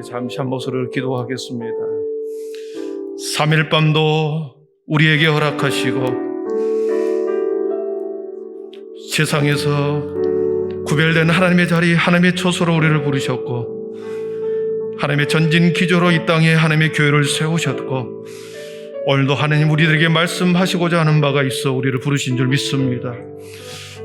우리 잠시 한 목소리를 기도하겠습니다. 3일 밤도 우리에게 허락하시고 세상에서 구별된 하나님의 자리, 하나님의 처소로 우리를 부르셨고, 하나님의 전진 기조로 이 땅에 하나님의 교회를 세우셨고, 오늘도 하나님 우리들에게 말씀하시고자 하는 바가 있어 우리를 부르신 줄 믿습니다.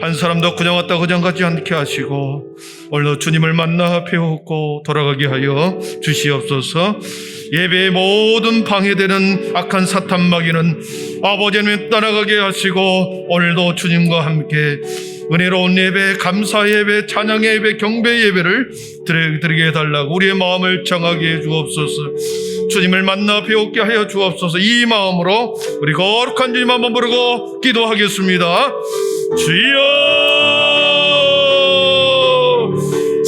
한 사람도 그냥 왔다 그냥 가지 않게 하시고 오늘도 주님을 만나 배웠고 돌아가게 하여 주시옵소서. 예배의 모든 방해되는 악한 사탄 마귀는 아버지 하나님 떠나가게 하시고, 오늘도 주님과 함께 은혜로운 예배, 감사 예배, 찬양 예배, 경배 예배를 드리게 해달라고 우리의 마음을 정하게 해 주옵소서. 주님을 만나 배우게 하여 주옵소서. 이 마음으로 우리 거룩한 주님 한번 부르고 기도하겠습니다. 주여,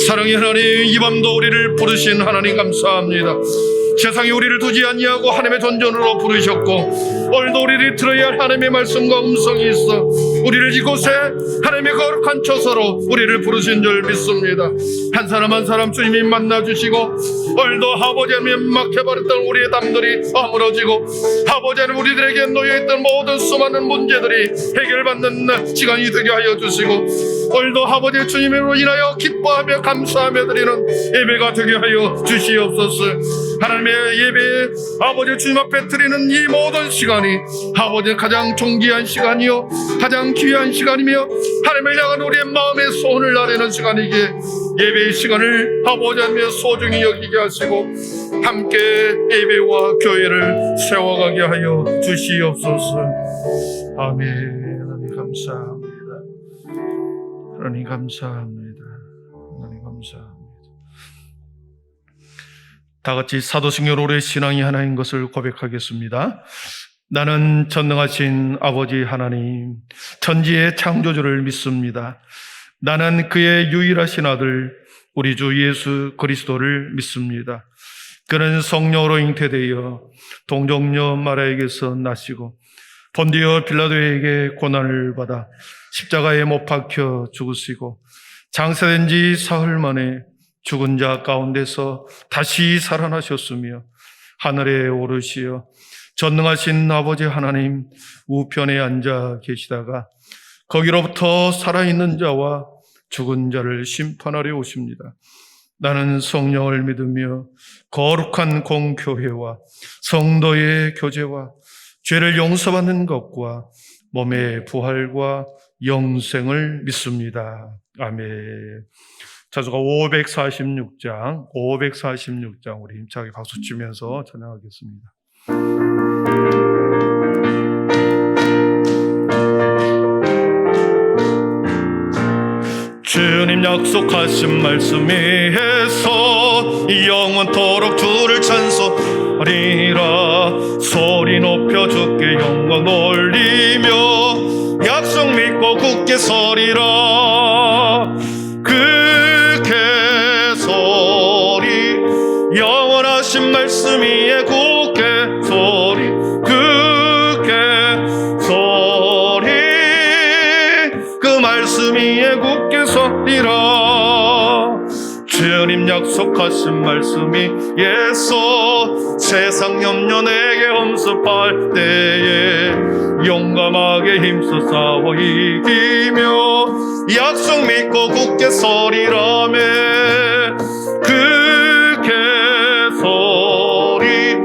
사랑의 하나님, 이 밤도 우리를 부르신 하나님 감사합니다. 세상에 우리를 두지 아니하고 하나님의 전전으로 부르셨고, 오늘도 우리를 들어야 할 하나님의 말씀과 음성이 있어 우리를 이곳에 하나님의 거룩한 처소로 우리를 부르신 줄 믿습니다. 한 사람 한 사람 주님이 만나주시고, 오늘도 아버지 하나님 막혀버렸던 우리의 담들이 아물어지고, 아버지 하나님 우리들에게 놓여있던 모든 수많은 문제들이 해결받는 시간이 되게 하여 주시고, 오늘도 아버지 주님으로 인하여 기뻐하며 감사하며 드리는 예배가 되게 하여 주시옵소서. 하나님의 예배에 아버지 주님 앞에 드리는 이 모든 시간이 아버지 가장 존귀한 시간이요 가장 귀한 시간이며, 하나님을 향한 우리의 마음의 소원을 나누는 시간이기에 예배의 시간을 아버지 하나님 소중히 여기게 하시고 함께 예배와 교회를 세워가게 하여 주시옵소서. 아멘. 하나님 감사합니다. 하나님 감사합니다. 하나님 감사합니다. 다 같이 사도신경 오래 신앙이 하나인 것을 고백하겠습니다. 나는 전능하신 아버지 하나님, 천지의 창조주를 믿습니다. 나는 그의 유일하신 아들 우리 주 예수 그리스도를 믿습니다. 그는 성령으로 잉태되어 동정녀 마리아에게서 나시고 본디오 빌라도에게 고난을 받아 십자가에 못 박혀 죽으시고 장사된 지 사흘 만에 죽은 자 가운데서 다시 살아나셨으며 하늘에 오르시어 전능하신 아버지 하나님 우편에 앉아 계시다가 거기로부터 살아있는 자와 죽은 자를 심판하려 오십니다. 나는 성령을 믿으며 거룩한 공교회와 성도의 교제와 죄를 용서받는 것과 몸의 부활과 영생을 믿습니다. 아멘. 자수가 546장 우리 힘차게 박수 치면서 찬양하겠습니다. 주님 약속하신 말씀 위에서 영원토록 주를 찬송하리라. 소리 높여 주께 영광 올리며 약속 믿고 굳게 서리라. 굳게 서리, 영원하신 말씀 위에 굳게 서리, 굳게 서리, 그 말씀 위에 굳게 서리라. 주님 약속하신 말씀이 예서 세상 염려 내게 엄습할 때에 용감하게 힘써 싸워 이기며 약속 믿고 굳게 서리라며. 굳게 서리,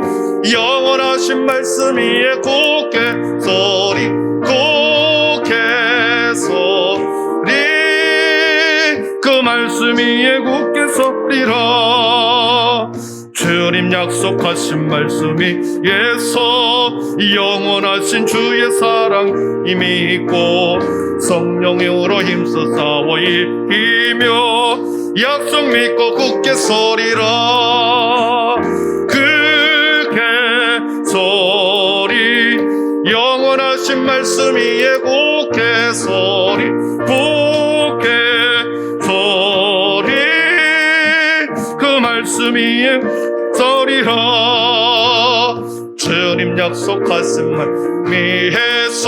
영원하신 말씀 위에 굳게 서리, 굳게 서리, 그 말씀 위에 굳게 서리라. 주님 약속하신 말씀이 예서 영원하신 주의 사랑 이미 있고 성령으로 힘써 싸워 이기며 약속 믿고 굳게 서리라. 굳게 서리, 영원하신 말씀 위에 굳게 서리, 굳게 서리, 그 말씀 위에 서리라. 주님 약속하신 말미에서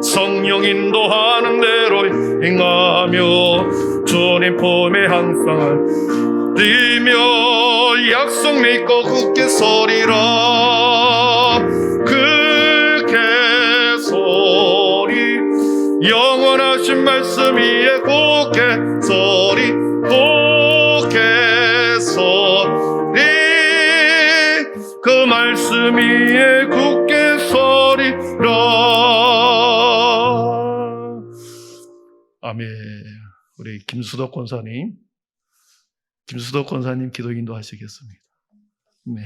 성령 인도하는 대로 행하며 주님 품에 항상 뛰며 약속 믿고 굳게 서리라. 그게 서리 영원하신 말씀 위에 굳게 서리 굳게 서리 그 말씀 위에 굳게 서리라. 아멘. 우리 김수덕 권사님 기도 인도하시겠습니다. 네.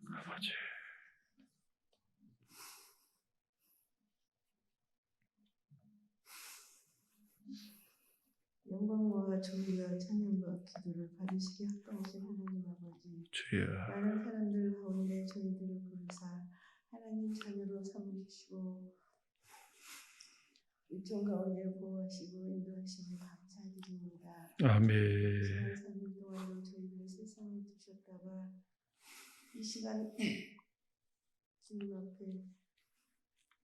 아버지. 영광과 존귀와 찬양과 기도를 받으시게 합당하신 하나님 아버지, 주여. 많은 사람들 가운데 저희들을 부르사 하나님 자녀로 삼으시고 일정 가운데 보호하시고 인도하시니 감사드립니다. 아멘. 지난 3일 동안도 저희를 세상에 두셨다가 이 시간 주님 앞에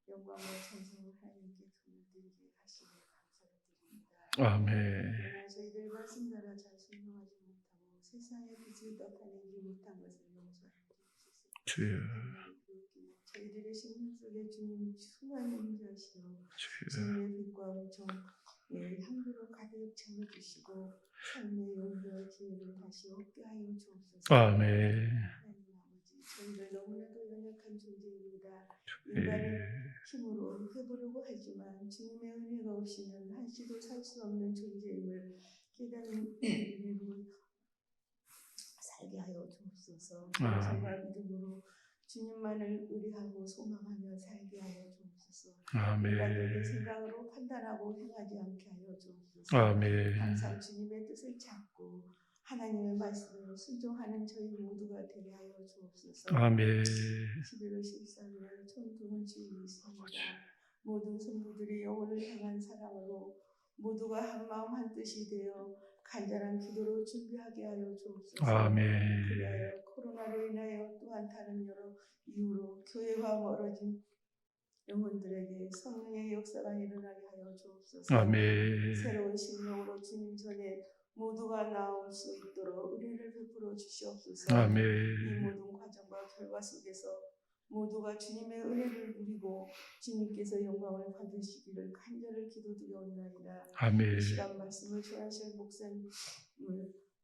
영광과 찬송을 하나님께 돌려드리게 하시니 감사드립니다. 아멘. 그러나 저희들 말씀 따라 잘 순종하지 못하고 세상의 빛을 나타내지 못한 것을 용서해 주옵소서. 주여. 저희들의 심령 속에 주님 순한 임재하시오. 주여. 주님의 빛과 엄청 향기로 가득 채워주시고 삶의 용기와 기회를 다시 얻게 하여 주옵소서. 아멘. 하나님 아버지, 저희들 너무나도 연약한 존재입니다. 인간의 힘으로 해보려고 하지만 주님의 은혜가 없이는 한시도 살 수 없는 존재임을 깨닫는 우리로 살게 하여 주옵소서. 정말 믿음으로 주님만을 의뢰하고 소망하며 살게 하여 주옵소서. 아멘. 인간적인 생각으로 판단하고 행하지 않게 하여 주옵소서. 아멘. 항상 주님의 뜻을 찾고 하나님의 말씀을 순종하는 저희 모두가 되게 하여 주옵소서. 아멘. 11월 14일 천둥은 주일이 있습니다. 모든 성도들이 영혼을 향한 사랑으로 모두가 한마음 한뜻이 되어 간절한 기도로 준비하게 하여 주옵소서. 아멘. 그리하여 코로나로 인하여 또한 다른 여러 이유로 교회와 멀어진 영혼들에게 성령의 역사가 일어나게 하여 주옵소서. 아멘. 새로운 심령으로 주님 전에 모두가 나올 수 있도록 은혜를 베풀어 주시옵소서. 아멘. 이 모든 과정과 결과 속에서 모두가 주님의 은혜를 누리고 주님께서 영광을 받으시기를 간절히 기도드리옵나이다. 아멘. 이 시간 말씀을 전하실 목사님을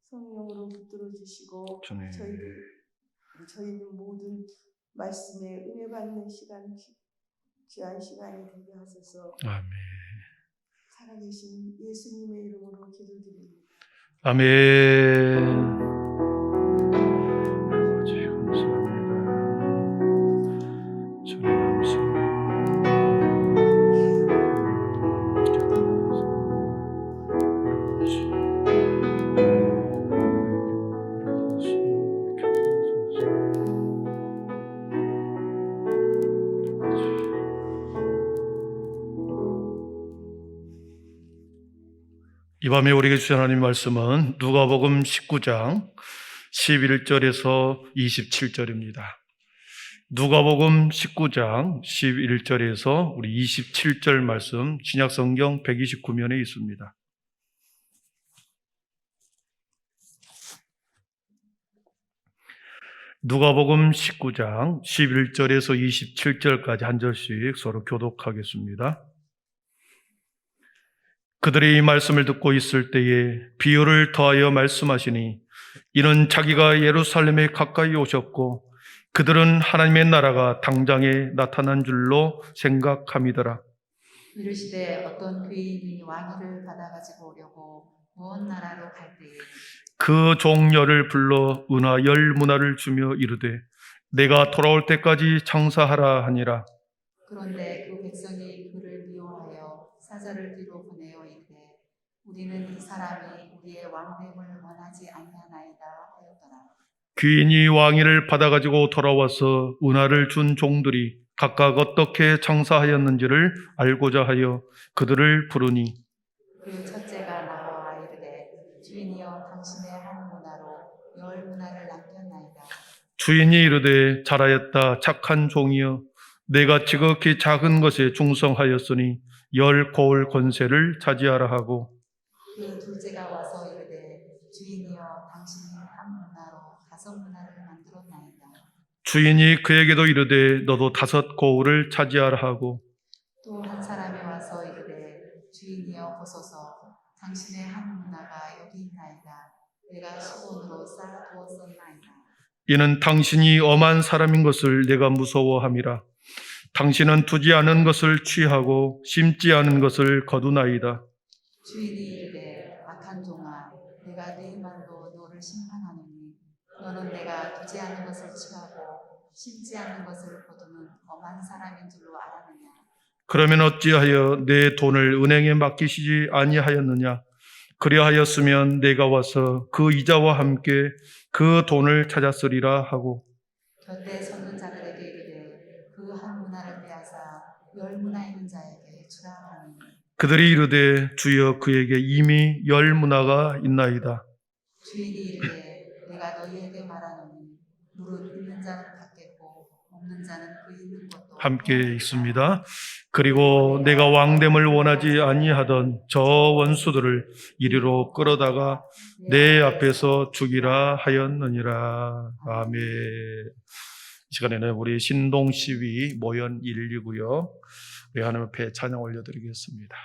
성령으로 붙들어 주시고 주님. 저희는 모든 말씀에 은혜 받는 시간, 귀한 시간이 되게 하소서. 아멘. 살아계신 예수님의 이름으로 기도드립니다. 아멘. 아버지 감사합니다. 주님 이 밤에 우리에게 주신 하나님 말씀은 누가복음 19장 11절에서 27절입니다. 누가복음 19장 11절에서 우리 27절 말씀 신약성경 129면에 있습니다. 누가복음 19장 11절에서 27절까지 한 절씩 서로 교독하겠습니다. 그들이 이 말씀을 듣고 있을 때에 비유를 더하여 말씀하시니 이는 자기가 예루살렘에 가까이 오셨고 그들은 하나님의 나라가 당장에 나타난 줄로 생각함이더라. 이르시되 어떤 귀인이 왕위를 받아가지고 오려고 먼 나라로 갈 때에 그 종려를 불러 은화 10문화를 주며 이르되 내가 돌아올 때까지 장사하라 하니라. 그런데 그 백성이 그를 미워하여 사자를 뒤로 보내어 이르되 우리는 이 사람이 우리의 왕됨을 원하지 아니하나이다 하였더라. 귀인이 왕위를 받아가지고 돌아와서 은화를 준 종들이 각각 어떻게 장사하였는지를 알고자 하여 그들을 부르니 그 첫째가 나와 이르되 주인이여 당신의 한 문화로 10문화를 남겼나이다. 주인이 이르되 잘하였다 착한 종이여 내가 지극히 작은 것에 중성하였으니 열 고을 권세를 차지하라 하고 그 둘째가 와서 이르되 주인이여 당신이 한 문화로 5문화를 만들었나이다. 주인이 그에게도 이르되 너도 5 고을을 차지하라 하고 또 한 사람이 와서 이르되 주인이여 보소서 당신의 한 문화가 여기 있나이다. 내가 10원으로 쌓아두었었나이다. 이는 당신이 엄한 사람인 것을 내가 무서워함이라. 당신은 두지 않은 것을 취하고 심지 않은 것을 거두나이다. 주인이 이르되 악한 종아 내가 네 말로 너를 심판하노니 너는 내가 두지 않은 것을 취하고 심지 않은 것을 거두는 엄한 사람인 줄로 알았느냐. 그러면 어찌하여 내 돈을 은행에 맡기시지 아니하였느냐? 그리하였으면 내가 와서 그 이자와 함께 그 돈을 찾았으리라 하고 곁에 섰는 자들에게 이르되 그 한 문화를 빼앗아 10문화 있는 자에게 주라 하니 그들이 이르되 주여 그에게 이미 10문화가 있나이다. 주인이 이르되 내가 너희에게 말하노니 무릇 있는 자는 받겠고 없는 자는 그 있는 것도 함께 있습니다. 그리고 내가 왕됨을 원하지 아니하던 저 원수들을 이리로 끌어다가 내 앞에서 죽이라 하였느니라. 아멘. 이 시간에는 우리 신동 시위 모연 1이고요. 우리 하나님 앞에 찬양 올려드리겠습니다.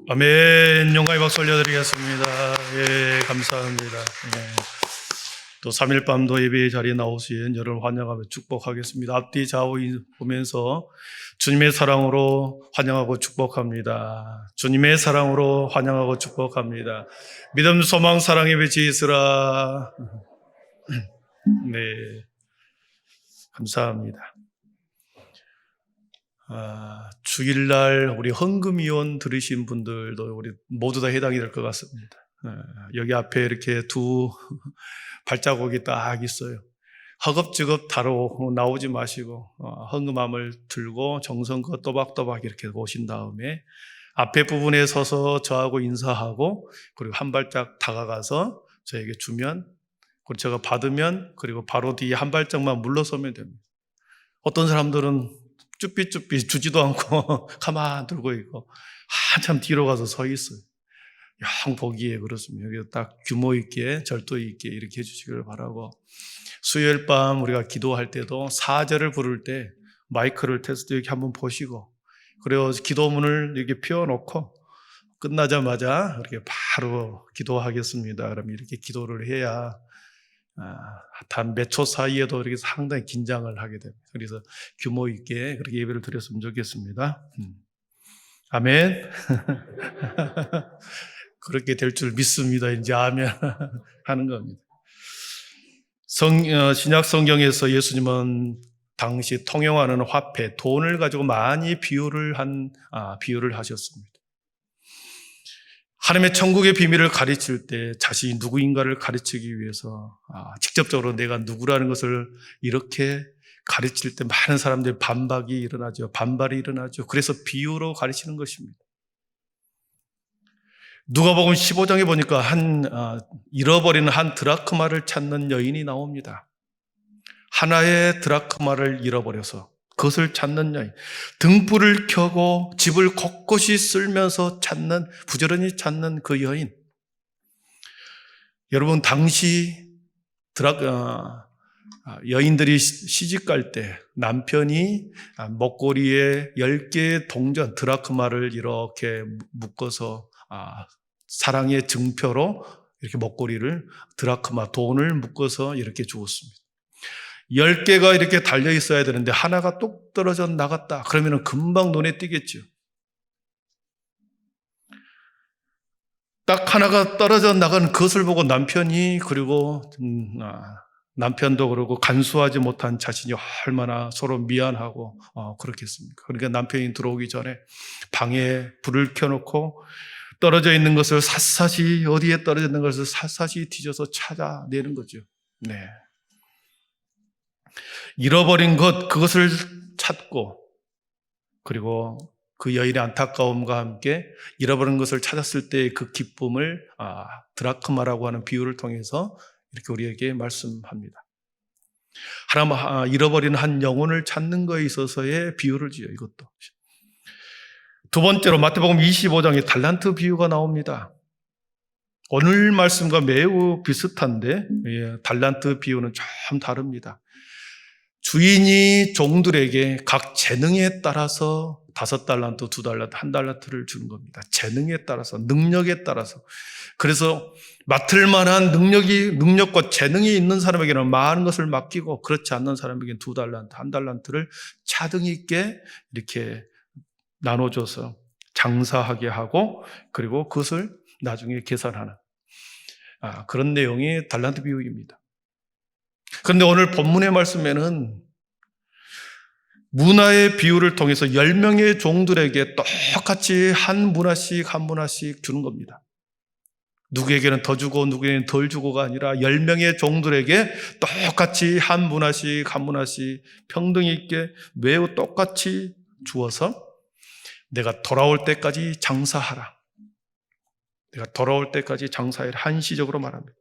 아멘. 영광의 박수 올려드리겠습니다. 예, 감사합니다. 예. 또 3일 밤도 예배 자리에 나오신 여러분 환영하며 축복하겠습니다. 앞뒤 좌우 보면서 주님의 사랑으로 환영하고 축복합니다. 주님의 사랑으로 환영하고 축복합니다. 믿음, 소망, 사랑의 빛이 있으라. 네, 감사합니다. 주일날 우리 헌금위원 들으신 분들도 우리 모두 다 해당이 될 것 같습니다. 여기 앞에 이렇게 두 발자국이 딱 있어요. 허겁지겁 다로 나오지 마시고 헌금함을 들고 정성껏 또박또박 이렇게 오신 다음에 앞에 부분에 서서 저하고 인사하고 그리고 한 발짝 다가가서 저에게 주면 그리고 제가 받으면 그리고 바로 뒤에 한 발짝만 물러서면 됩니다. 어떤 사람들은 쭈삐쭈삐 주지도 않고 가만 들고 있고 한참 뒤로 가서 서 있어요. 영 보기에 그렇습니다. 여기 딱 규모 있게 절도 있게 이렇게 해주시기를 바라고, 수요일 밤 우리가 기도할 때도 사절을 부를 때 마이크를 테스트 이렇게 한번 보시고 그리고 기도문을 이렇게 피워놓고 끝나자마자 이렇게 바로 기도하겠습니다. 그럼 이렇게 기도를 해야 단 몇 초 사이에도 이렇게 상당히 긴장을 하게 됩니다. 그래서 규모 있게 그렇게 예배를 드렸으면 좋겠습니다. 아멘. 그렇게 될 줄 믿습니다. 이제 아멘 하는 겁니다. 신약 성경에서 예수님은 당시 통용하는 화폐, 돈을 가지고 많이 비유를 하셨습니다. 하나님의 천국의 비밀을 가르칠 때 자신이 누구인가를 가르치기 위해서 직접적으로 내가 누구라는 것을 이렇게 가르칠 때 많은 사람들이 반발이 일어나죠. 그래서 비유로 가르치는 것입니다. 누가복음 15장에 보니까 잃어버리는 한 드라크마를 찾는 여인이 나옵니다. 하나의 드라크마를 잃어버려서 그것을 찾는 여인, 등불을 켜고 집을 곳곳이 쓸면서 부지런히 찾는 그 여인. 여러분, 당시 여인들이 시집갈 때 남편이 목걸이에 10개의 동전 드라크마를 이렇게 묶어서 사랑의 증표로 이렇게 목걸이를 드라크마 돈을 묶어서 이렇게 주었습니다. 10개가 이렇게 달려 있어야 되는데 하나가 뚝 떨어져 나갔다. 그러면 금방 눈에 띄겠죠. 딱 하나가 떨어져 나간 그것을 보고 남편도 그러고 간수하지 못한 자신이 얼마나 서로 미안하고 그렇겠습니까? 그러니까 남편이 들어오기 전에 방에 불을 켜놓고 떨어져 있는 것을 어디에 떨어져 있는 것을 샅샅이 뒤져서 찾아내는 거죠. 네. 잃어버린 그것을 찾고, 그리고 그 여인의 안타까움과 함께 잃어버린 것을 찾았을 때의 그 기쁨을 드라크마라고 하는 비유를 통해서 이렇게 우리에게 말씀합니다. 잃어버린 한 영혼을 찾는 것에 있어서의 비유를 지어요. 이것도. 두 번째로 마태복음 25장에 달란트 비유가 나옵니다. 오늘 말씀과 매우 비슷한데 달란트 비유는 좀 다릅니다. 주인이 종들에게 각 재능에 따라서 5달란트, 2달란트, 1달란트를 주는 겁니다. 재능에 따라서, 능력에 따라서. 그래서 맡을 만한 능력과 재능이 있는 사람에게는 많은 것을 맡기고, 그렇지 않는 사람에게는 2달란트, 1달란트를 차등 있게 이렇게 나눠줘서 장사하게 하고, 그리고 그것을 나중에 계산하는 그런 내용이 달란트 비유입니다. 그런데 오늘 본문의 말씀에는 문화의 비유를 통해서 10명의 종들에게 똑같이 한 문화씩 주는 겁니다. 누구에게는 더 주고 누구에게는 덜 주고가 아니라 10명의 종들에게 똑같이 한 문화씩 평등 있게 매우 똑같이 주어서 내가 돌아올 때까지 장사하라. 내가 돌아올 때까지 장사해라. 한시적으로 말합니다.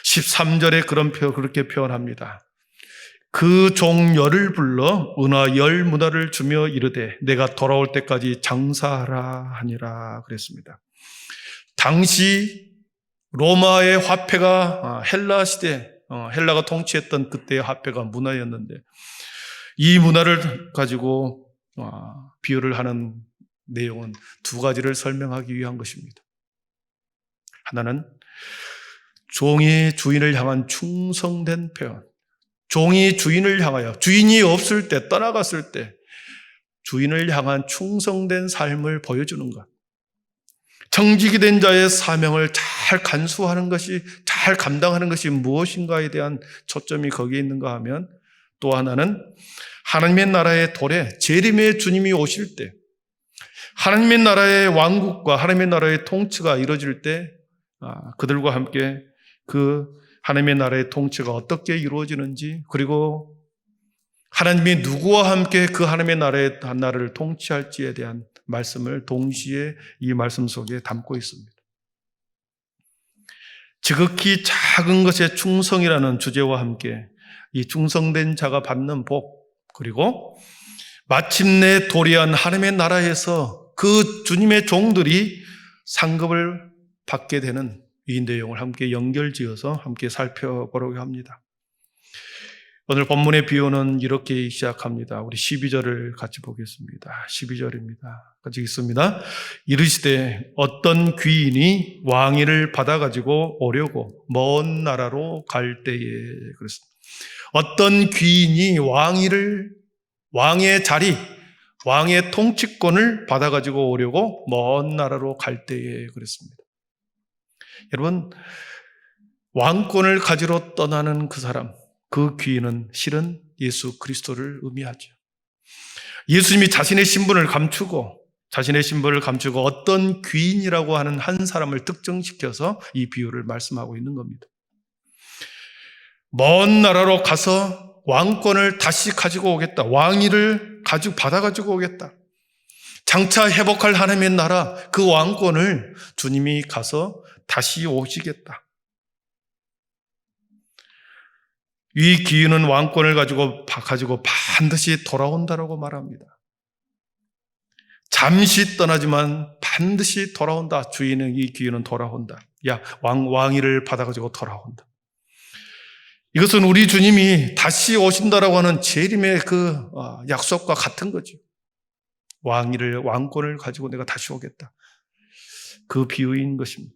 13절에 그렇게 표현합니다. 그 종 열을 불러 은화 10문화를 주며 이르되 내가 돌아올 때까지 장사하라 하니라 그랬습니다. 당시 로마의 화폐가 헬라 시대, 헬라가 통치했던 그때의 화폐가 문화였는데 이 문화를 가지고 비유를 하는 내용은 두 가지를 설명하기 위한 것입니다. 하나는 종이 주인을 향한 충성된 표현. 종이 주인을 향하여, 주인이 없을 때, 떠나갔을 때 주인을 향한 충성된 삶을 보여주는 것. 청지기 된 자의 사명을 잘 간수하는 것이, 잘 감당하는 것이 무엇인가에 대한 초점이 거기에 있는가 하면, 또 하나는 하나님의 나라의 도래, 재림의 주님이 오실 때, 하나님의 나라의 왕국과 하나님의 나라의 통치가 이루어질 때 그들과 함께 그 하나님의 나라의 통치가 어떻게 이루어지는지, 그리고 하나님이 누구와 함께 그 하나님의 나라를 통치할지에 대한 말씀을 동시에 이 말씀 속에 담고 있습니다. 지극히 작은 것에 충성이라는 주제와 함께 이 충성된 자가 받는 복, 그리고 마침내 도래한 하나님의 나라에서 그 주님의 종들이 상급을 받게 되는 이 내용을 함께 연결지어서 함께 살펴보려고 합니다. 오늘 본문의 비유는 이렇게 시작합니다. 우리 12절을 같이 보겠습니다. 12절입니다. 같이 읽습니다. 이르시되 어떤 귀인이 왕위를 받아가지고 오려고 먼 나라로 갈 때에, 그렇습니다. 어떤 귀인이 왕의 자리, 왕의 통치권을 받아가지고 오려고 먼 나라로 갈 때에, 그랬습니다. 여러분, 왕권을 가지러 떠나는 그 사람, 그 귀인은 실은 예수 그리스도를 의미하죠. 예수님이 자신의 신분을 감추고 어떤 귀인이라고 하는 한 사람을 특정시켜서 이 비유를 말씀하고 있는 겁니다. 먼 나라로 가서 왕권을 다시 가지고 오겠다. 왕위를 받아가지고 오겠다. 장차 회복할 하나님의 나라, 그 왕권을 주님이 가서 다시 오시겠다. 이 귀인은 왕권을 가지고 반드시 돌아온다라고 말합니다. 잠시 떠나지만 반드시 돌아온다. 이 귀인은 돌아온다. 왕위를 받아가지고 돌아온다. 이것은 우리 주님이 다시 오신다라고 하는 재림의 그 약속과 같은 거죠. 왕권을 가지고 내가 다시 오겠다. 그 비유인 것입니다.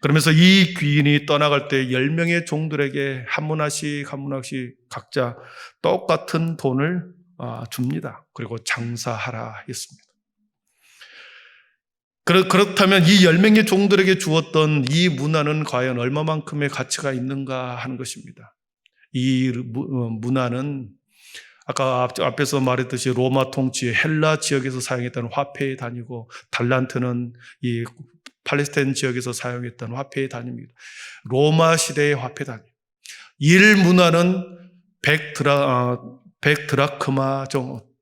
그러면서 이 귀인이 떠나갈 때 10명의 종들에게 한 분 하나씩 각자 똑같은 돈을 줍니다. 그리고 장사하라 했습니다. 그렇다면 이 10명의 종들에게 주었던 이 문화는 과연 얼마만큼의 가치가 있는가 하는 것입니다. 이 문화는 아까 앞에서 말했듯이 로마 통치 헬라 지역에서 사용했던 화폐의 단위고, 달란트는 이 팔레스타인 지역에서 사용했던 화폐의 단위입니다. 로마 시대의 화폐 단위. 1문화는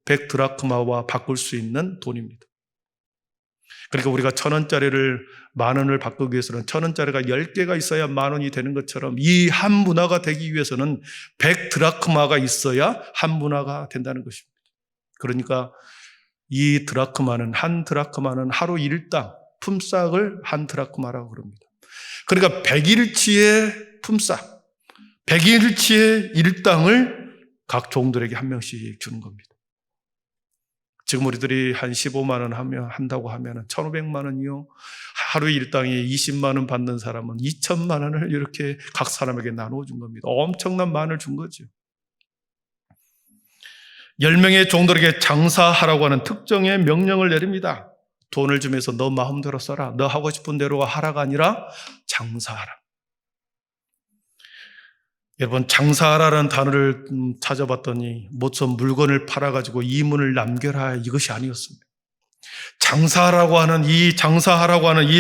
100드라크마와 바꿀 수 있는 돈입니다. 그러니까 우리가 1,000원짜리를 10,000원을 바꾸기 위해서는 1,000원짜리가 10개가 있어야 10,000원이 되는 것처럼, 이 한 문화가 되기 위해서는 100드라크마가 있어야 한 문화가 된다는 것입니다. 그러니까 한 드라크마는 하루 일당, 품삯을 한 드라크마라고 그럽니다. 그러니까 100일치의 품삯, 100일치의 일당을 각 종들에게 한 명씩 주는 겁니다. 지금 우리들이 한 15만 원 한다고 하면 1,500만 원이요. 하루 일당에 20만 원 받는 사람은 2천만 원을 이렇게 각 사람에게 나눠준 겁니다. 엄청난 만을 준 거죠. 10명의 종들에게 장사하라고 하는 특정의 명령을 내립니다. 돈을 주면서 너 마음대로 써라. 너 하고 싶은 대로 하라가 아니라 장사하라. 여러분, 장사하라는 단어를 찾아봤더니 무슨 물건을 팔아가지고 이문을 남겨라, 이것이 아니었습니다. 장사하라고 하는 이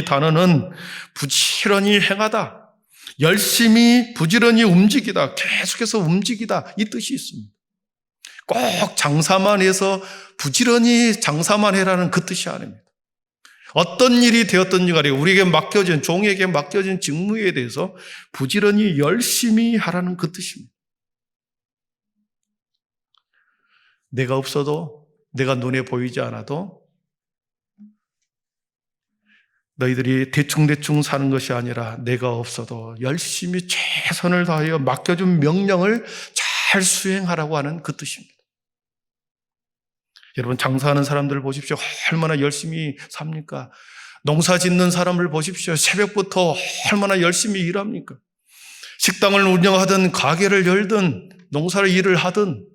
단어는 부지런히 행하다, 열심히 부지런히 움직이다, 계속해서 움직이다, 이 뜻이 있습니다. 꼭 장사만 해서 부지런히 장사만 해라는 그 뜻이 아닙니다. 어떤 일이 되었든지 간에 우리에게 종에게 맡겨진 직무에 대해서 부지런히 열심히 하라는 그 뜻입니다. 내가 없어도, 내가 눈에 보이지 않아도 너희들이 대충 사는 것이 아니라 내가 없어도 열심히 최선을 다하여 맡겨준 명령을 잘 수행하라고 하는 그 뜻입니다. 여러분, 장사하는 사람들 보십시오. 얼마나 열심히 삽니까? 농사 짓는 사람을 보십시오. 새벽부터 얼마나 열심히 일합니까? 식당을 운영하든 가게를 열든 농사를 일을 하든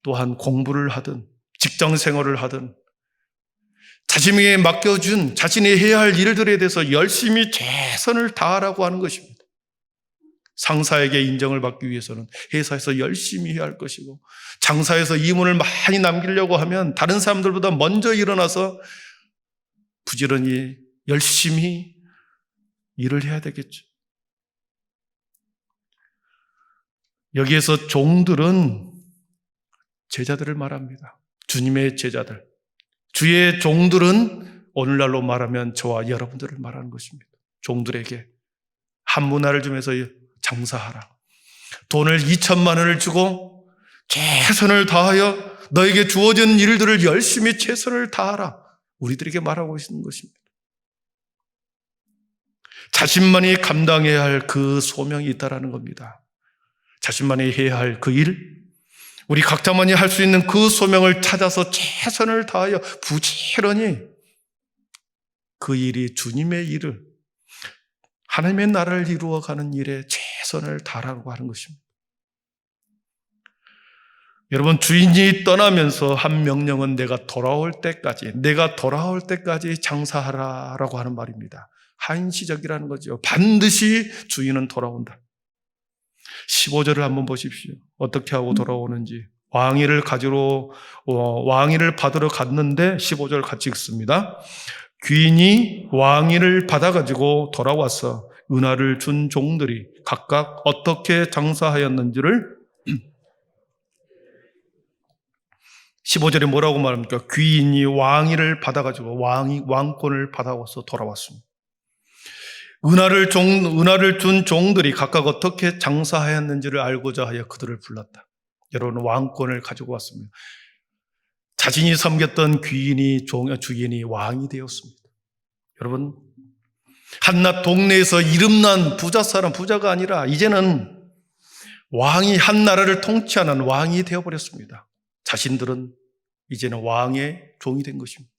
또한 공부를 하든 직장 생활을 하든 자신에게 맡겨준 자신이 해야 할 일들에 대해서 열심히 최선을 다하라고 하는 것입니다. 상사에게 인정을 받기 위해서는 회사에서 열심히 해야 할 것이고, 장사에서 이문을 많이 남기려고 하면 다른 사람들보다 먼저 일어나서 부지런히 열심히 일을 해야 되겠죠. 여기에서 종들은 제자들을 말합니다. 주님의 제자들. 주의 종들은 오늘날로 말하면 저와 여러분들을 말하는 것입니다. 종들에게 한 문화를 주면서 장사하라. 돈을 2천만 원을 주고 최선을 다하여 너에게 주어진 일들을 열심히 최선을 다하라. 우리들에게 말하고 있는 것입니다. 자신만이 감당해야 할 그 소명이 있다라는 겁니다. 자신만이 해야 할 그 일, 우리 각자만이 할 수 있는 그 소명을 찾아서 최선을 다하여 부지런히 그 일이 주님의 일을, 하나님의 나라를 이루어가는 일에 최선을 다하라고 하는 것입니다. 여러분, 주인이 떠나면서 한 명령은 내가 돌아올 때까지 장사하라라고 하는 말입니다. 한시적이라는 거죠. 반드시 주인은 돌아온다. 15절을 한번 보십시오. 어떻게 하고 돌아오는지. 왕위를 받으러 갔는데 15절 같이 읽습니다. 귀인이 왕위를 받아가지고 돌아와서 은화를 준 종들이 각각 어떻게 장사하였는지를 15절에 뭐라고 말합니까? 귀인이 왕위를 받아가지고 왕권을 받아와서 돌아왔습니다. 은화를 준 종들이 각각 어떻게 장사하였는지를 알고자 하여 그들을 불렀다. 여러분, 왕권을 가지고 왔습니다. 자신이 섬겼던 주인이 왕이 되었습니다. 여러분, 한낱 동네에서 이름난 부자가 아니라 이제는 왕이 한 나라를 통치하는 왕이 되어버렸습니다. 자신들은 이제는 왕의 종이 된 것입니다.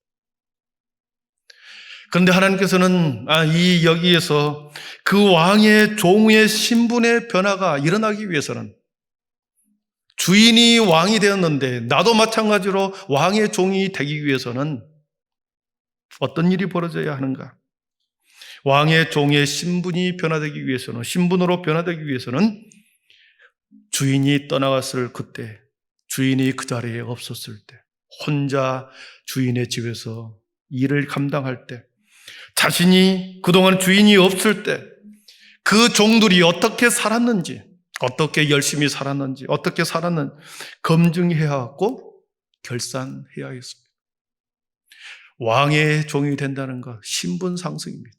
그런데 하나님께서는 여기에서 그 왕의 종의 신분의 변화가 일어나기 위해서는, 주인이 왕이 되었는데 나도 마찬가지로 왕의 종이 되기 위해서는 어떤 일이 벌어져야 하는가? 왕의 종의 신분으로 변화되기 위해서는 주인이 떠나갔을 그때, 주인이 그 자리에 없었을 때, 혼자 주인의 집에서 일을 감당할 때, 자신이 그동안 주인이 없을 때 그 종들이 어떻게 살았는지, 어떻게 열심히 살았는지, 어떻게 살았는지 검증해야 하고 결산해야 했습니다. 왕의 종이 된다는 것, 신분 상승입니다.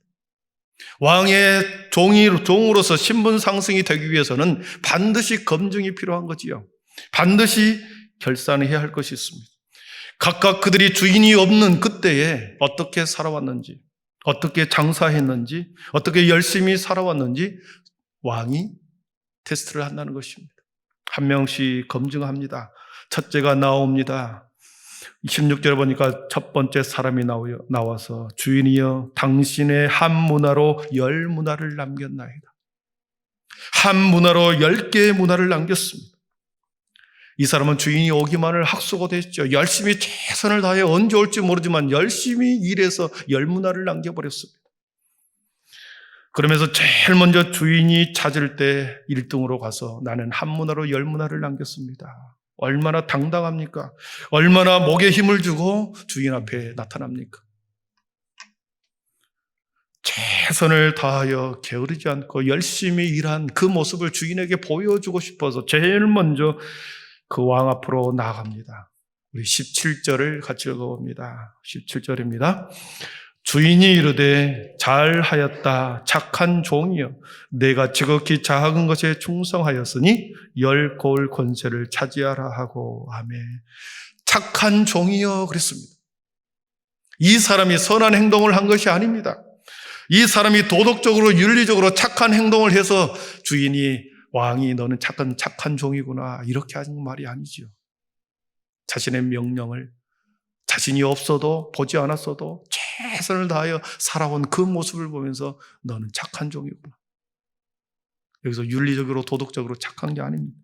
왕의 종으로서 신분 상승이 되기 위해서는 반드시 검증이 필요한 거지요. 반드시 결산해야 할 것이 있습니다. 각각 그들이 주인이 없는 그때에 어떻게 살아왔는지, 어떻게 장사했는지, 어떻게 열심히 살아왔는지 왕이 테스트를 한다는 것입니다. 한 명씩 검증합니다. 첫째가 나옵니다. 16절에 보니까 첫 번째 사람이 나와서 주인이여 당신의 한 문화로 10문화를 남겼나이다. 한 문화로 10개의 문화를 남겼습니다. 이 사람은 주인이 오기만을 학수고대했죠. 열심히 최선을 다해 언제 올지 모르지만 열심히 일해서 10문화를 남겨버렸습니다. 그러면서 제일 먼저 주인이 찾을 때 1등으로 가서 나는 한 문화로 10문화를 남겼습니다. 얼마나 당당합니까? 얼마나 목에 힘을 주고 주인 앞에 나타납니까? 최선을 다하여 게으르지 않고 열심히 일한 그 모습을 주인에게 보여주고 싶어서 제일 먼저 그 왕 앞으로 나아갑니다. 우리 17절을 같이 읽어봅니다. 17절입니다. 주인이 이르되 잘하였다 착한 종이여 내가 지극히 작은 것에 충성하였으니 10고을 권세를 차지하라 하고 아멘. 착한 종이여 그랬습니다. 이 사람이 선한 행동을 한 것이 아닙니다. 이 사람이 도덕적으로 윤리적으로 착한 행동을 해서 주인이 왕이 너는 착한 종이구나 이렇게 하는 말이 아니죠. 자신의 명령을 자신이 없어도 보지 않았어도 최선을 다하여 살아온 그 모습을 보면서 너는 착한 종이구나. 여기서 윤리적으로 도덕적으로 착한 게 아닙니다.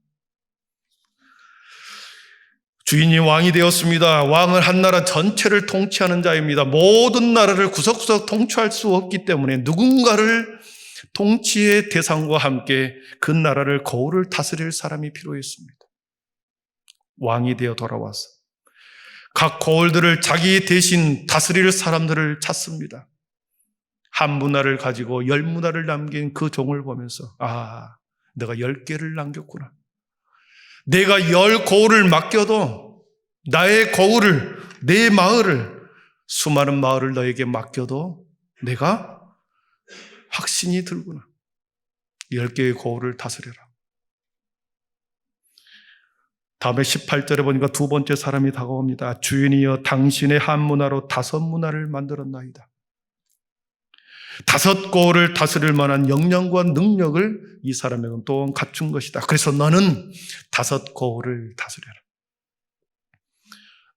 주인이 왕이 되었습니다. 왕은 한 나라 전체를 통치하는 자입니다. 모든 나라를 구석구석 통치할 수 없기 때문에 누군가를 통치의 대상과 함께 그 나라를 거울을 다스릴 사람이 필요했습니다. 왕이 되어 돌아와서 각 거울들을 자기 대신 다스릴 사람들을 찾습니다. 한 문화를 가지고 10문화를 남긴 그 종을 보면서 내가 10개를 남겼구나. 내가 10거울을 맡겨도 나의 거울을, 내 마을을, 수많은 마을을 너에게 맡겨도 내가 확신이 들구나. 10개의 거울을 다스려라. 다음에 18절에 보니까 두 번째 사람이 다가옵니다. 주인이여 당신의 한 문화로 5문화를 만들었나이다. 5거울을 다스릴 만한 역량과 능력을 이 사람에게는 또한 갖춘 것이다. 그래서 너는 5거울을 다스려라.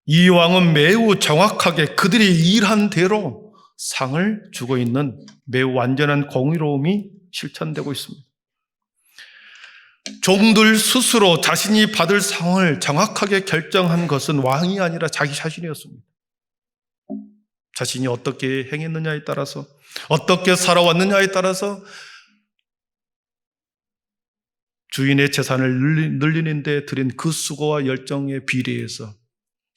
이 왕은 매우 정확하게 그들이 일한 대로 상을 주고 있는 매우 완전한 공의로움이 실천되고 있습니다. 종들 스스로 자신이 받을 상을 정확하게 결정한 것은 왕이 아니라 자기 자신이었습니다. 자신이 어떻게 행했느냐에 따라서, 어떻게 살아왔느냐에 따라서 주인의 재산을 늘리는 데 들인 그 수고와 열정에 비례해서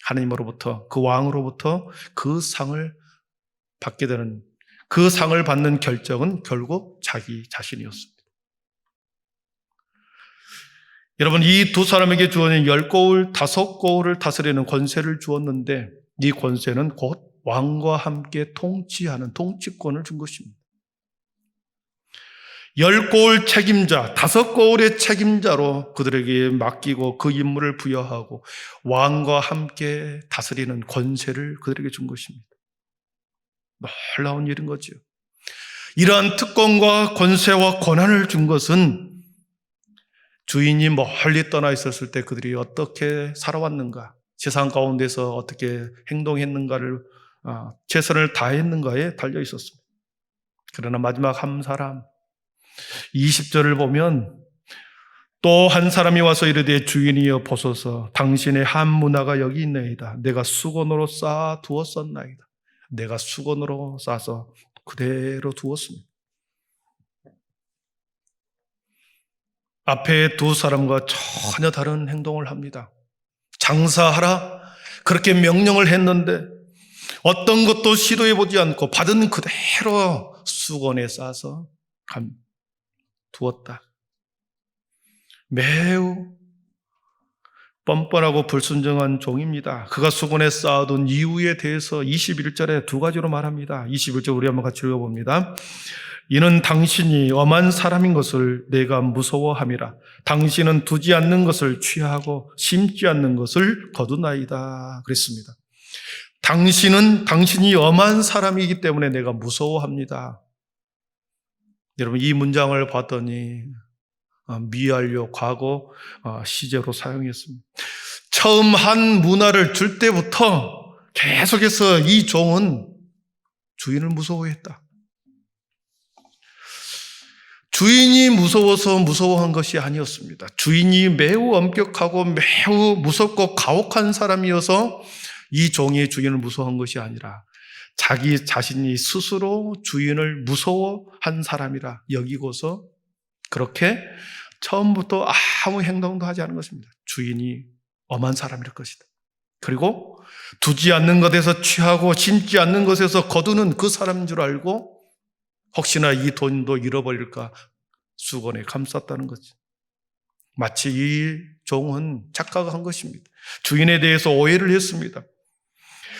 하나님으로부터, 그 왕으로부터 그 상을 받게 되는, 그 상을 받는 결정은 결국 자기 자신이었습니다. 여러분, 이 두 사람에게 주어진 10거울, 5거울을 다스리는 권세를 주었는데 이 권세는 곧 왕과 함께 통치하는 통치권을 준 것입니다. 10거울 책임자, 5거울의 책임자로 그들에게 맡기고 그 임무를 부여하고 왕과 함께 다스리는 권세를 그들에게 준 것입니다. 놀라운 일인 거죠. 이러한 특권과 권세와 권한을 준 것은 주인이 멀리 떠나 있었을 때 그들이 어떻게 살아왔는가, 세상 가운데서 어떻게 행동했는가를 최선을 다했는가에 달려 있었습니다. 그러나 마지막 한 사람 20절을 보면 또 한 사람이 와서 이르되 주인이여 보소서 당신의 한 문화가 여기 있나이다. 내가 수건으로 쌓아 두었었나이다. 내가 수건으로 싸서 그대로 두었습니다. 앞에 두 사람과 전혀 다른 행동을 합니다. 장사하라 그렇게 명령을 했는데 어떤 것도 시도해보지 않고 받은 그대로 수건에 싸서 두었다. 매우 뻔뻔하고 불순종한 종입니다. 그가 수건에 쌓아둔 이유에 대해서 21절에 두 가지로 말합니다. 21절 우리 한번 같이 읽어봅니다. 이는 당신이 엄한 사람인 것을 내가 무서워함이라. 당신은 두지 않는 것을 취하고 심지 않는 것을 거두나이다. 그랬습니다. 당신이 엄한 사람이기 때문에 내가 무서워합니다. 여러분, 이 문장을 봤더니 미완료 과거 시제로 사용했습니다. 처음 한 문화를 줄 때부터 계속해서 이 종은 주인을 무서워했다. 주인이 무서워서 무서워한 것이 아니었습니다. 주인이 매우 엄격하고 매우 무섭고 가혹한 사람이어서 이 종이 주인을 무서워한 것이 아니라 자기 자신이 스스로 주인을 무서워한 사람이라 여기고서 그렇게 처음부터 아무 행동도 하지 않은 것입니다. 주인이 엄한 사람일 것이다. 그리고 두지 않는 것에서 취하고 심지 않는 것에서 거두는 그 사람인 줄 알고 혹시나 이 돈도 잃어버릴까 수건에 감쌌다는 거지. 마치 이 종은 착각한 것입니다. 주인에 대해서 오해를 했습니다.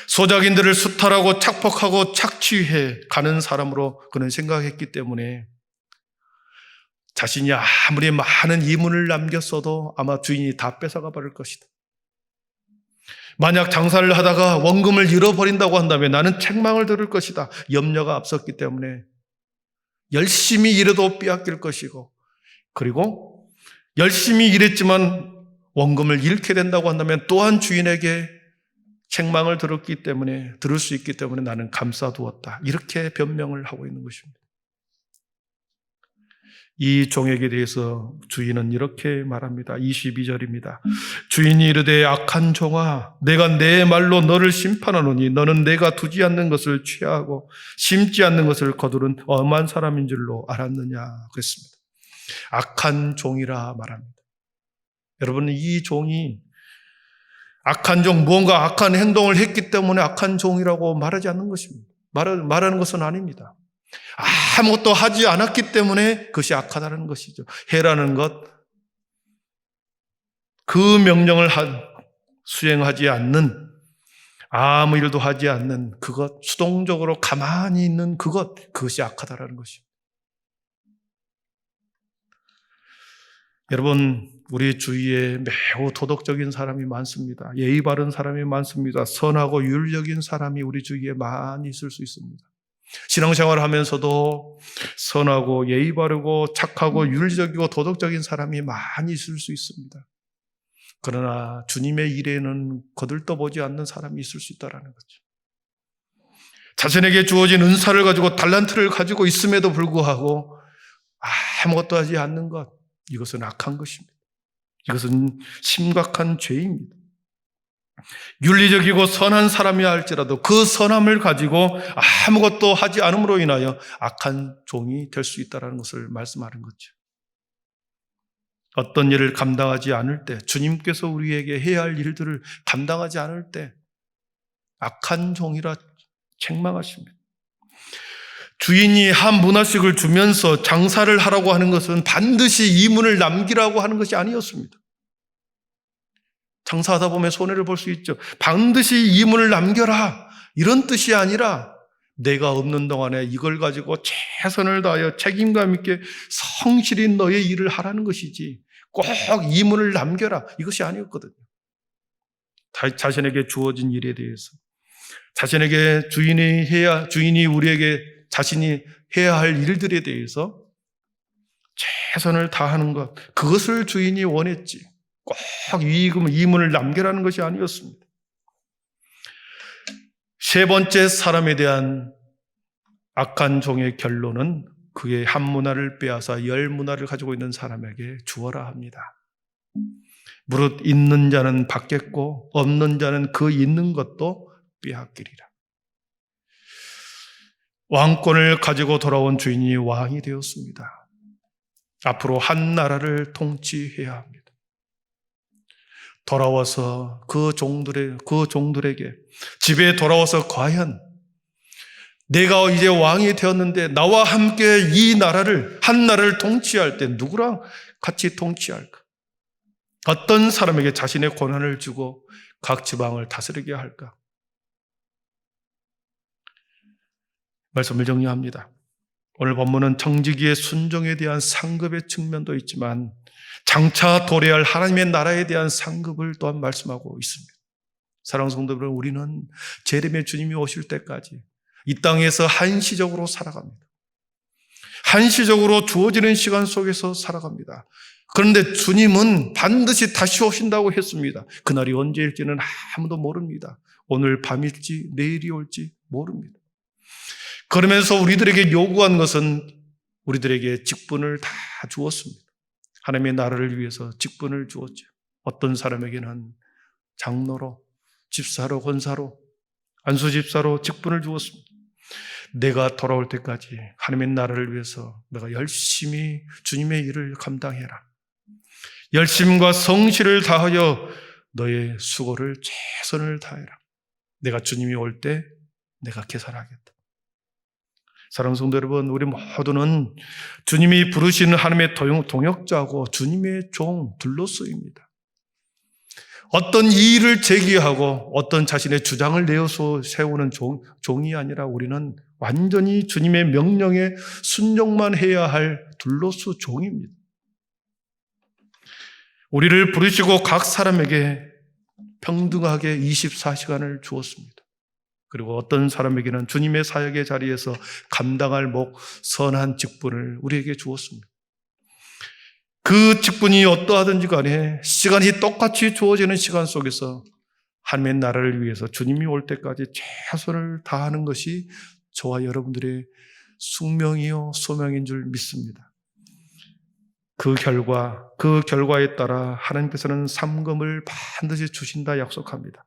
소작인들을 수탈하고 착폭하고 착취해 가는 사람으로 그는 생각했기 때문에 자신이 아무리 많은 이문을 남겼어도 아마 주인이 다 뺏어가 버릴 것이다. 만약 장사를 하다가 원금을 잃어버린다고 한다면 나는 책망을 들을 것이다. 염려가 앞섰기 때문에 열심히 일해도 빼앗길 것이고, 그리고 열심히 일했지만 원금을 잃게 된다고 한다면 또한 주인에게 책망을 들을 수 있기 때문에 나는 감싸두었다. 이렇게 변명을 하고 있는 것입니다. 이 종에게 대해서 주인은 이렇게 말합니다. 22절입니다. 주인이 이르되 악한 종아, 내가 내 말로 너를 심판하노니 너는 내가 두지 않는 것을 취하고 심지 않는 것을 거두는 엄한 사람인 줄로 알았느냐 그랬습니다. 악한 종이라 말합니다. 여러분, 이 종이 악한 종, 무언가 악한 행동을 했기 때문에 악한 종이라고 말하지 않는 것입니다. 말하는 것은 아닙니다. 아무것도 하지 않았기 때문에 그것이 악하다는 것이죠. 해라는 것, 그 명령을 수행하지 않는, 아무 일도 하지 않는 그것, 수동적으로 가만히 있는 그것이 악하다는 것입니다. 여러분, 우리 주위에 매우 도덕적인 사람이 많습니다. 예의 바른 사람이 많습니다. 선하고 윤리적인 사람이 우리 주위에 많이 있을 수 있습니다. 신앙생활을 하면서도 선하고 예의 바르고 착하고 윤리적이고 도덕적인 사람이 많이 있을 수 있습니다. 그러나 주님의 일에는 거들떠보지 않는 사람이 있을 수 있다는 거죠. 자신에게 주어진 은사를 가지고 달란트를 가지고 있음에도 불구하고 아무것도 하지 않는 것, 이것은 악한 것입니다. 이것은 심각한 죄입니다. 윤리적이고 선한 사람이야 할지라도 그 선함을 가지고 아무것도 하지 않음으로 인하여 악한 종이 될 수 있다는 것을 말씀하는 거죠. 어떤 일을 감당하지 않을 때, 주님께서 우리에게 해야 할 일들을 감당하지 않을 때 악한 종이라 책망하십니다. 주인이 한 문화씩을 주면서 장사를 하라고 하는 것은 반드시 이문을 남기라고 하는 것이 아니었습니다. 장사하다 보면 손해를 볼 수 있죠. 반드시 이문을 남겨라, 이런 뜻이 아니라 내가 없는 동안에 이걸 가지고 최선을 다하여 책임감 있게 성실히 너의 일을 하라는 것이지 꼭 이문을 남겨라, 이것이 아니었거든요. 자신에게 주어진 일에 대해서, 자신에게 주인이 우리에게 자신이 해야 할 일들에 대해서 최선을 다하는 것, 그것을 주인이 원했지 꼭 이문을 남겨라는 것이 아니었습니다. 세 번째 사람에 대한 악한 종의 결론은 그의 한 문화를 빼앗아 열 문화를 가지고 있는 사람에게 주어라 합니다. 무릇 있는 자는 받겠고 없는 자는 그 있는 것도 빼앗기리라. 왕권을 가지고 돌아온 주인이 왕이 되었습니다. 앞으로 한 나라를 통치해야 합니다. 돌아와서 그 종들에게 집에 돌아와서 과연 내가 이제 왕이 되었는데 나와 함께 한 나라를 통치할 때 누구랑 같이 통치할까? 어떤 사람에게 자신의 권한을 주고 각 지방을 다스리게 할까? 말씀을 정리합니다. 오늘 본문은 청지기의 순종에 대한 상급의 측면도 있지만 장차 도래할 하나님의 나라에 대한 상급을 또한 말씀하고 있습니다. 사랑하는 성도 여러분, 우리는 재림의 주님이 오실 때까지 이 땅에서 한시적으로 살아갑니다. 한시적으로 주어지는 시간 속에서 살아갑니다. 그런데 주님은 반드시 다시 오신다고 했습니다. 그날이 언제일지는 아무도 모릅니다. 오늘 밤일지 내일이 올지 모릅니다. 그러면서 우리들에게 요구한 것은 우리들에게 직분을 다 주었습니다. 하나님의 나라를 위해서 직분을 주었죠. 어떤 사람에게는 장로로, 집사로, 권사로, 안수집사로 직분을 주었습니다. 내가 돌아올 때까지 하나님의 나라를 위해서 내가 열심히 주님의 일을 감당해라. 열심과 성실을 다하여 너의 수고를 최선을 다해라. 내가 주님이 올 때 내가 계산하겠다. 사랑하는 성도 여러분, 우리 모두는 주님이 부르시는 하나님의 동역자고 주님의 종, 둘로서입니다. 어떤 이의를 제기하고 어떤 자신의 주장을 내어서 세우는 종이 아니라 우리는 완전히 주님의 명령에 순종만 해야 할 둘로서 종입니다. 우리를 부르시고 각 사람에게 평등하게 24시간을 주었습니다. 그리고 어떤 사람에게는 주님의 사역의 자리에서 감당할 선한 직분을 우리에게 주었습니다. 그 직분이 어떠하든지 간에 시간이 똑같이 주어지는 시간 속에서 하나님의 나라를 위해서 주님이 올 때까지 최선을 다하는 것이 저와 여러분들의 숙명이요 소명인 줄 믿습니다. 그 결과에 따라 하나님께서는 상금을 반드시 주신다 약속합니다.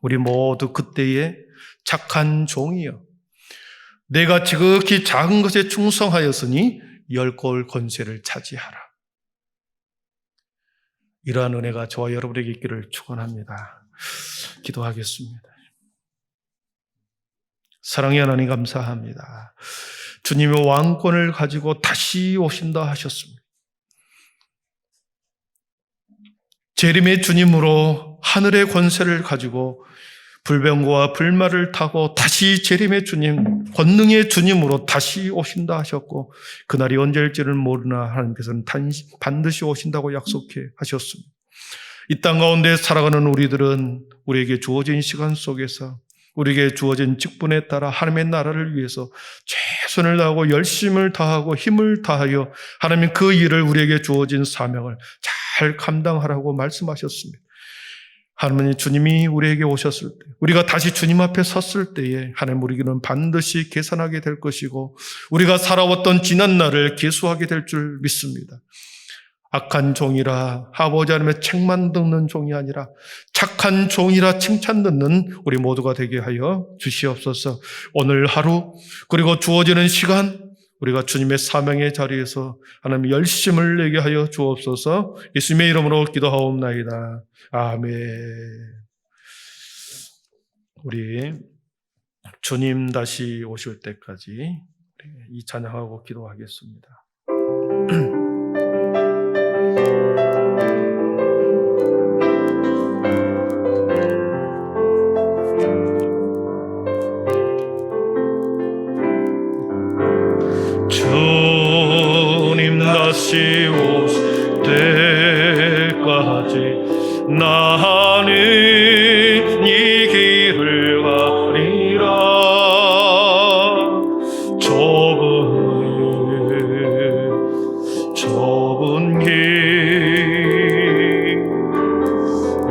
우리 모두 그때에 착한 종이요, 내가 지극히 작은 것에 충성하였으니 열골 권세를 차지하라. 이러한 은혜가 저와 여러분에게 있기를 축원합니다. 기도하겠습니다. 사랑의 하나님 감사합니다. 주님의 왕권을 가지고 다시 오신다 하셨습니다. 재림의 주님으로 하늘의 권세를 가지고 불병거와 불말을 타고 다시 재림의 주님, 권능의 주님으로 다시 오신다 하셨고, 그날이 언제일지를 모르나 하나님께서는 반드시 오신다고 약속해 하셨습니다. 이 땅 가운데 살아가는 우리들은 우리에게 주어진 시간 속에서 우리에게 주어진 직분에 따라 하나님의 나라를 위해서 최선을 다하고 열심을 다하고 힘을 다하여 하나님 그 일을, 우리에게 주어진 사명을 잘 감당하라고 말씀하셨습니다. 하나님, 주님이 우리에게 오셨을 때, 우리가 다시 주님 앞에 섰을 때에 하나님, 우리에게는 반드시 계산하게 될 것이고 우리가 살아왔던 지난 날을 계수하게 될 줄 믿습니다. 악한 종이라 아버지 하나님의 책만 듣는 종이 아니라 착한 종이라 칭찬 듣는 우리 모두가 되게 하여 주시옵소서. 오늘 하루 그리고 주어지는 시간 우리가 주님의 사명의 자리에서 하나님 열심을 내게 하여 주옵소서. 예수님의 이름으로 기도하옵나이다. 아멘. 우리 주님 다시 오실 때까지 이 찬양하고 기도하겠습니다. 주님 다시 오실 때까지 나는 이 길을 가리라. 좁은 길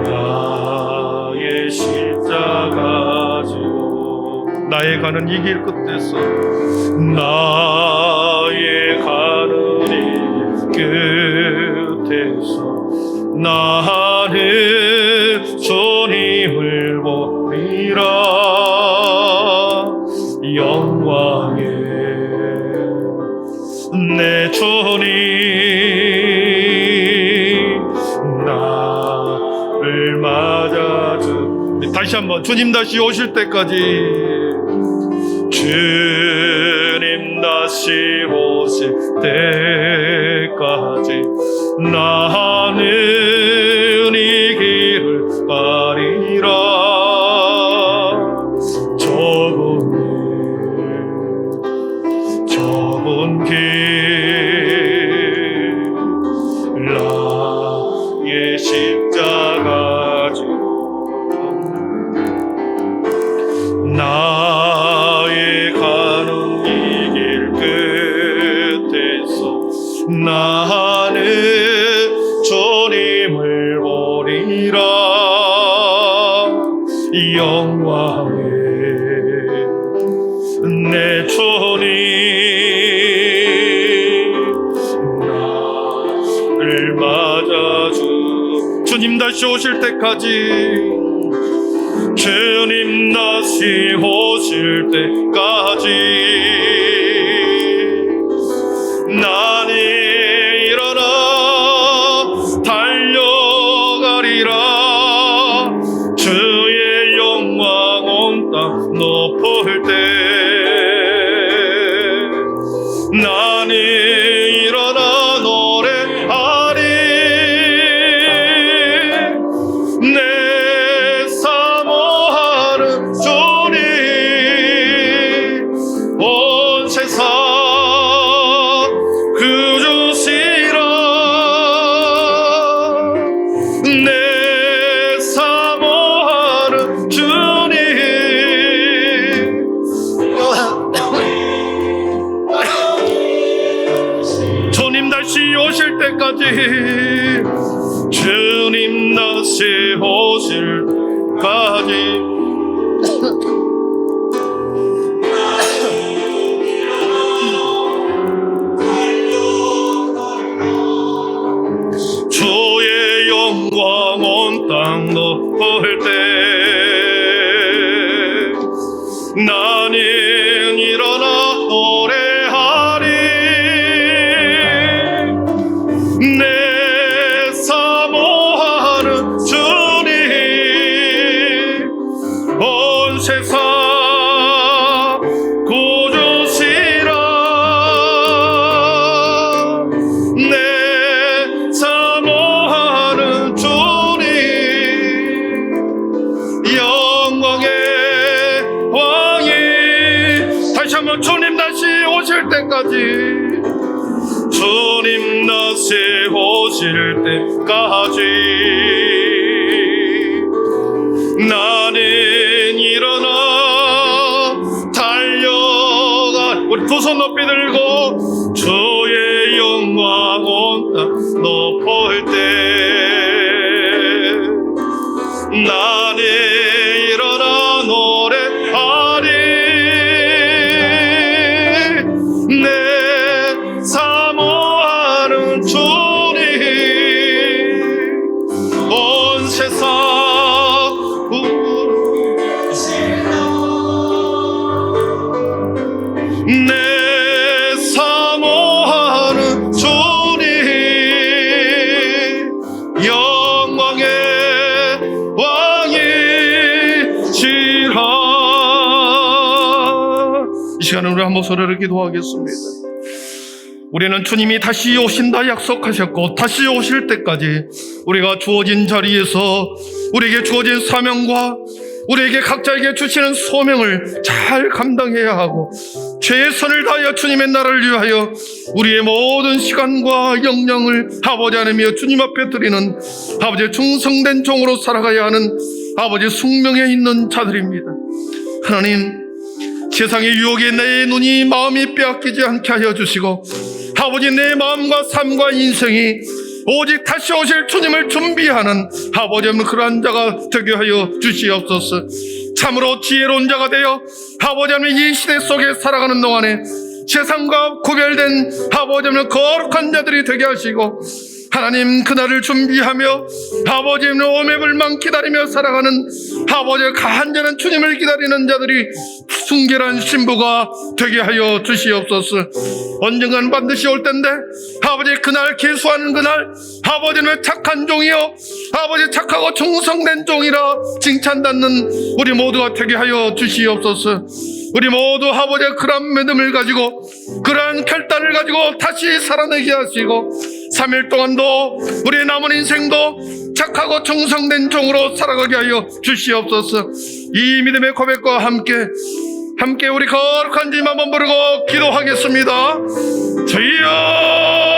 나의 십자가 지고 나의 가는 이 길 끝에서 나의 가는 이 끝에서 나는 주님을 보리라. 영광의 내 주님 나를 맞아주. 다시 한번, 주님 다시 오실 때까지, 주님 다시 오실 때까지 나는 이 길을 가리라. 좁은 길 나의 십자가 지고 나의 가는 이 길 끝에서 나는 주님을 보리라. 영광의 내 주님 나를 맞아주. 주님 다시 오실 때까지, 주님 다시 오실 때까지 나는 일어나 달려가리라. 주의 영광 온 땅 높을 때 나는 일어나 노래하리. 내 사모하는 주님 온 세상 그주시라. 내 사모하는 주님 때까지 주님 다시 오실 때까지 주의 영광 온 땅 덮을 때 나는 일어나 노래하리 내 사모하는 주님 온 세상 구주시라 내 사모하는 주님 영광의 왕이 다시 한번 주님 다시 오실 때까지 주님 다시 오실 때까지 나는 일어나 달려가 우리 두 손 높이 들고 주의 영광 온 땅 덮을 때 나는 일어나 노래하리 내 사모하는 주님 온 세상 내 사모하는 주님 영광의 왕이시라. 이 시간에 우리 한번 소리를 기도하겠습니다. 우리는 주님이 다시 오신다 약속하셨고 다시 오실 때까지 우리가 주어진 자리에서 우리에게 주어진 사명과 우리에게 각자에게 주시는 소명을 잘 감당해야 하고 최선을 다하여 주님의 나라를 위하여 우리의 모든 시간과 역량을 아버지 하나님이여 주님 앞에 드리는 아버지의 충성된 종으로 살아가야 하는 아버지의 숙명에 있는 자들입니다. 하나님, 세상의 유혹에 내 눈이 마음이 빼앗기지 않게 하여 주시고 아버지 내 마음과 삶과 인생이 오직 다시 오실 주님을 준비하는 아버지 없는 그러한 자가 되게 하여 주시옵소서. 참으로 지혜로운 자가 되어 아버지 없는 이 시대 속에 살아가는 동안에 세상과 구별된 아버지 없는 거룩한 자들이 되게 하시고 하나님 그날을 준비하며 아버지 없는 오매불만 기다리며 살아가는 아버지의 간절한 주님을 기다리는 자들이 순결한 신부가 되게 하여 주시옵소서. 언젠간 반드시 올 텐데 아버지 그날 계수하는 그날 아버지는 착한 종이요 아버지 착하고 충성된 종이라 칭찬받는 우리 모두가 되게 하여 주시옵소서. 우리 모두 아버지의 그러한 믿음을 가지고 그러한 결단을 가지고 다시 살아내게 하시고 3일 동안도 우리의 남은 인생도 착하고 충성된 종으로 살아가게 하여 주시옵소서. 이 믿음의 고백과 함께 우리 거룩한 주님 한번 부르고 기도하겠습니다. 주여